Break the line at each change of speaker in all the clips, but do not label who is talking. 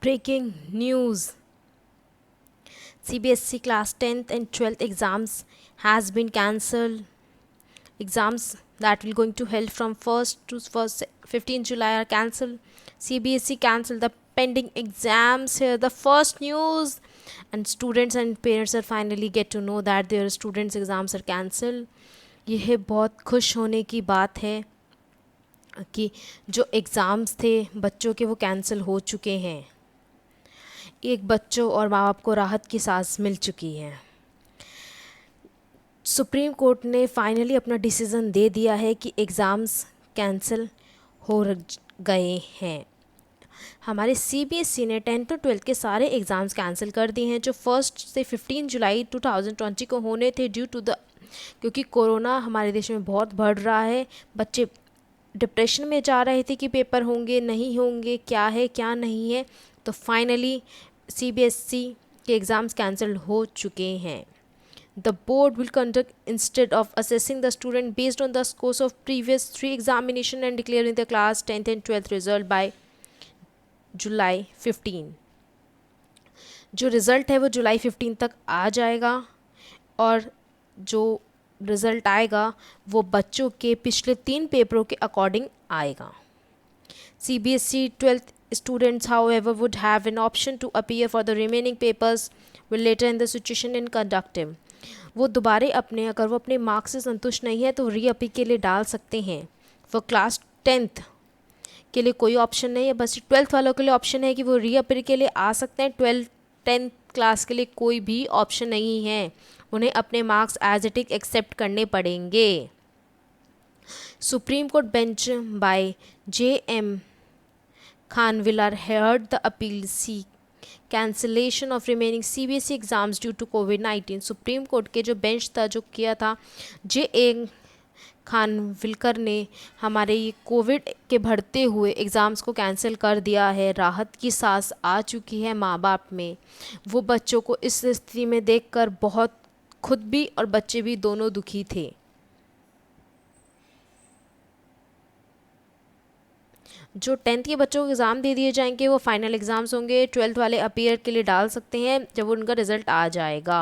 Breaking news. CBSE class 10th and 12th exams has been cancelled. Exams that will going to held from 1st to 1st 15 July are cancelled. CBSE cancelled the pending exams. Here the first news, and students and parents are finally get to know that their students exams are cancelled. यह बहुत खुश होने की बात है कि जो exams थे बच्चों के वो कैंसिल हो चुके हैं। एक बच्चों और माँ बाप को राहत की सांस मिल चुकी है। सुप्रीम कोर्ट ने फाइनली अपना डिसीज़न दे दिया है कि एग्ज़ाम्स कैंसिल हो गए हैं। हमारे सीबीएसई ने 10th और 12th के सारे एग्ज़ाम्स कैंसिल कर दिए हैं जो 1 से 15 जुलाई 2020 को होने थे क्योंकि कोरोना हमारे देश में बहुत बढ़ रहा है। बच्चे डिप्रेशन में जा रहे थे कि पेपर होंगे नहीं होंगे, क्या है क्या नहीं है। तो फाइनली सीबीएसई के एग्ज़ाम्स कैंसिल हो चुके हैं। The board will conduct instead of assessing the student based on the scores of previous 3 examination and declaring the class 10th and 12th result by जुलाई 15। जो रिज़ल्ट है वो जुलाई 15 तक आ जाएगा और जो रिज़ल्ट आएगा वो बच्चों के पिछले 3 पेपरों के अकॉर्डिंग आएगा। CBSE 12th students however would have an option to appear for the remaining papers will later in the situation in conductive। वो दोबारे अगर वो अपने मार्क्स से संतुष्ट नहीं है तो री अपील के लिए डाल सकते हैं। फॉर क्लास 10th के लिए कोई ऑप्शन नहीं है, बस 12th वालों के लिए ऑप्शन है कि वो री अपील के लिए आ सकते हैं। 10th क्लास के लिए कोई भी ऑप्शन नहीं है, उन्हें अपने marks as it is accept करने पड़ेंगे। Supreme court bench by JM Khanwilar heard the appeal seek cancellation of remaining CBSE exams due to COVID-19। Supreme court के जो बेंच था जो किया था JM खानविलकर ने हमारे ये कोविड के बढ़ते हुए एग्ज़ाम्स को कैंसिल कर दिया है। राहत की सांस आ चुकी है माँ बाप में। वो बच्चों को इस स्थिति में देखकर बहुत खुद भी और बच्चे भी दोनों दुखी थे। जो 10th के बच्चों को एग्ज़ाम दे दिए जाएंगे वो फाइनल एग्ज़ाम्स होंगे। 12th वाले अपीयर के लिए डाल सकते हैं जब उनका रिजल्ट आ जाएगा।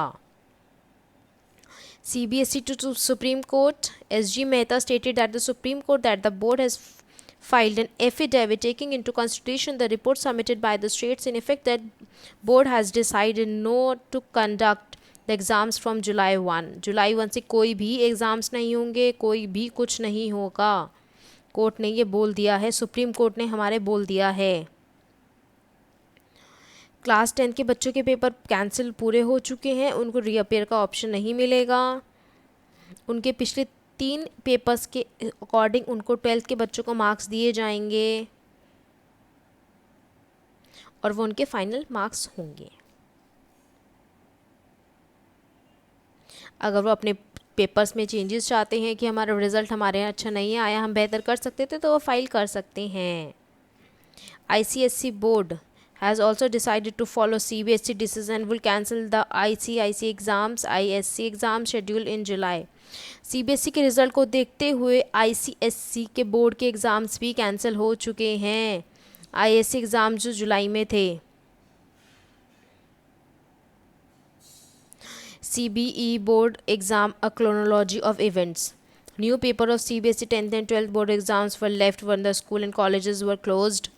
CBSE to Supreme Court, SG Mehta stated that the Supreme Court that the board has filed an affidavit taking into consideration the report submitted by the states in effect that board has decided not to conduct the exams from July 1। जुलाई 1 से कोई भी exams नहीं होंगे, कोई भी कुछ नहीं होगा। कोर्ट ने ये बोल दिया है, सुप्रीम कोर्ट ने हमारे बोल दिया है। क्लास 10 के बच्चों के पेपर कैंसिल पूरे हो चुके हैं, उनको रीअपेयर का ऑप्शन नहीं मिलेगा। उनके पिछले 3 पेपर्स के अकॉर्डिंग उनको 12th के बच्चों को मार्क्स दिए जाएंगे और वो उनके फाइनल मार्क्स होंगे। अगर वो अपने पेपर्स में चेंजेस चाहते हैं कि हमारा रिज़ल्ट हमारे यहाँ अच्छा नहीं आया, हम बेहतर कर सकते थे, तो वो फाइल कर सकते हैं। ICSE board has also decided to follow CBSE decision and will cancel the ICIC exams, ISC exam scheduled in July। CBSE के रिज़ल्ट को देखते हुए ICSC के बोर्ड के एग्ज़ाम्स भी कैंसिल हो चुके हैं। ISC एग्ज़ाम जो जुलाई में थे। CBE board exam a chronology of events। New paper of CBSE 10th and 12th board exams were left when the school and colleges were closed।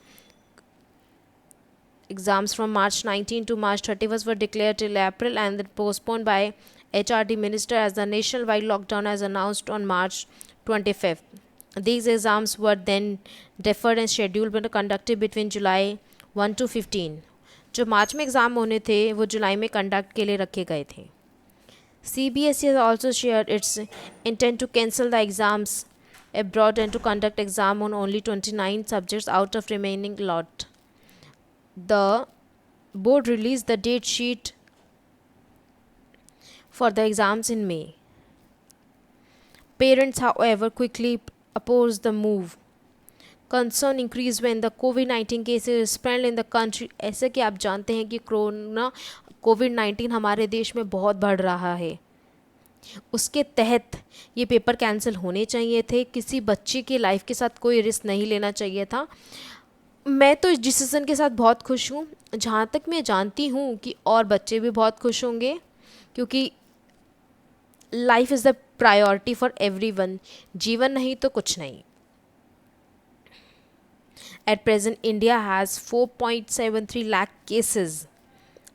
Exams from March 19 to March 31st were declared till April and then postponed by HRD minister as the nationwide lockdown as announced on March 25th। These exams were then deferred and scheduled but conducted between July 1 to 15। जो मार्च में exam होने थे वो जुलाई में conduct के लिए रखे गए थे। CBSE has also shared its intent to cancel the exams abroad and to conduct exam on only 29 subjects out of remaining lot। The board released the date sheet for the exams in May। Parents, however, quickly opposed the move। Concern increased when the COVID-19 cases spread in the country। ऐसे कि आप जानते हैं कि COVID-19 हमारे देश में बहुत बढ़ रहा है, उसके तहत ये पेपर कैंसिल होने चाहिए थे। किसी बच्चे की लाइफ के साथ कोई रिस्क नहीं लेना चाहिए था। मैं तो इस डिसीज़न के साथ बहुत खुश हूँ। जहाँ तक मैं जानती हूँ कि और बच्चे भी बहुत खुश होंगे, क्योंकि life is the priority for everyone. जीवन नहीं तो कुछ नहीं। At present, India has 4.73 lakh cases.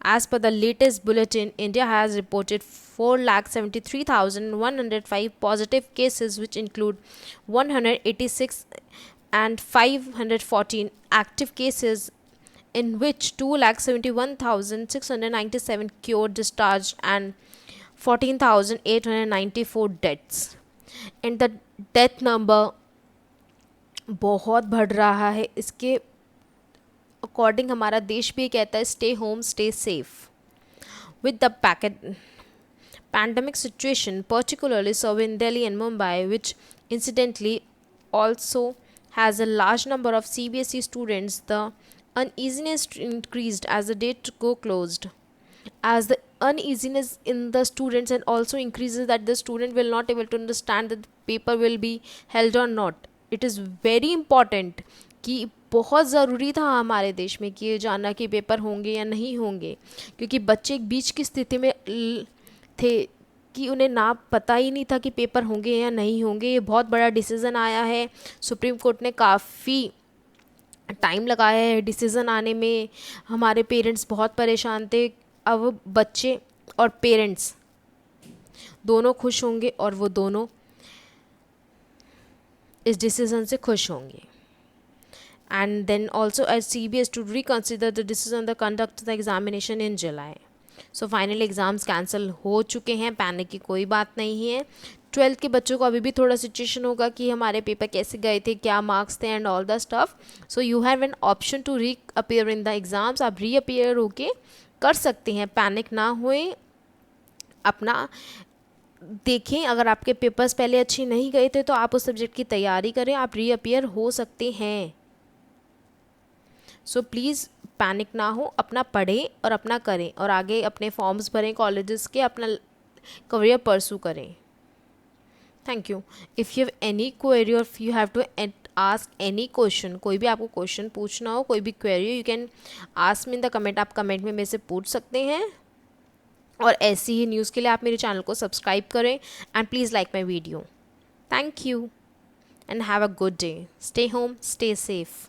As per the latest bulletin, India has reported 4,73,105 positive cases, which include 186 and 514 active cases, in which 2,71,697 cured, discharged, and 14,894 deaths. And the death number बहुत बढ़ रहा है। इसके according हमारा देश भी कहता है stay home stay safe. With the pandemic situation, particularly so in Delhi and Mumbai, which incidentally also has a large number of CBSE students, the uneasiness increased as the day to go closed. As the uneasiness in the students and also increases that the student will not able to understand that the paper will be held or not. It is very important कि बहुत ज़रूरी था हमारे देश में कि ये जानना कि पेपर होंगे या नहीं होंगे, क्योंकि बच्चे एक बीच की स्थिति में थे कि उन्हें ना पता ही नहीं था कि पेपर होंगे या नहीं होंगे। ये बहुत बड़ा डिसीज़न आया है। सुप्रीम कोर्ट ने काफ़ी टाइम लगाया है डिसीज़न आने में। हमारे पेरेंट्स बहुत परेशान थे। अब बच्चे और पेरेंट्स दोनों खुश होंगे और वो दोनों इस डिसीज़न से खुश होंगे। And then also as CBS to reconsider the decision to conduct the examination in July. So finally exams cancel हो चुके हैं, पैनिक की कोई बात नहीं है। 12th के बच्चों को अभी भी थोड़ा सिचुएशन होगा कि हमारे पेपर कैसे गए थे, क्या मार्क्स थे and all the stuff. So you have an option to reappear in the exams. आप री अपीयर होके कर सकते हैं, पैनिक ना होए, अपना देखें। अगर आपके पेपर्स पहले अच्छे नहीं गए थे तो आप उस सब्जेक्ट की तैयारी करें, आप री अपीयर हो सकते हैं। सो प्लीज़ पैनिक ना हो, अपना पढ़ें और अपना करें और आगे अपने फॉर्म्स भरें कॉलेजेस के, अपना करियर परसू करें। Thank you. If you have any query और you have to ask any question, कोई भी आपको क्वेश्चन पूछना हो, कोई भी query, you can ask me in the comment. आप कमेंट में मेरे से पूछ सकते हैं। और ऐसी ही न्यूज़ के लिए आप मेरे चैनल को सब्सक्राइब करें and please like my video. Thank you and have a good day. Stay home stay safe.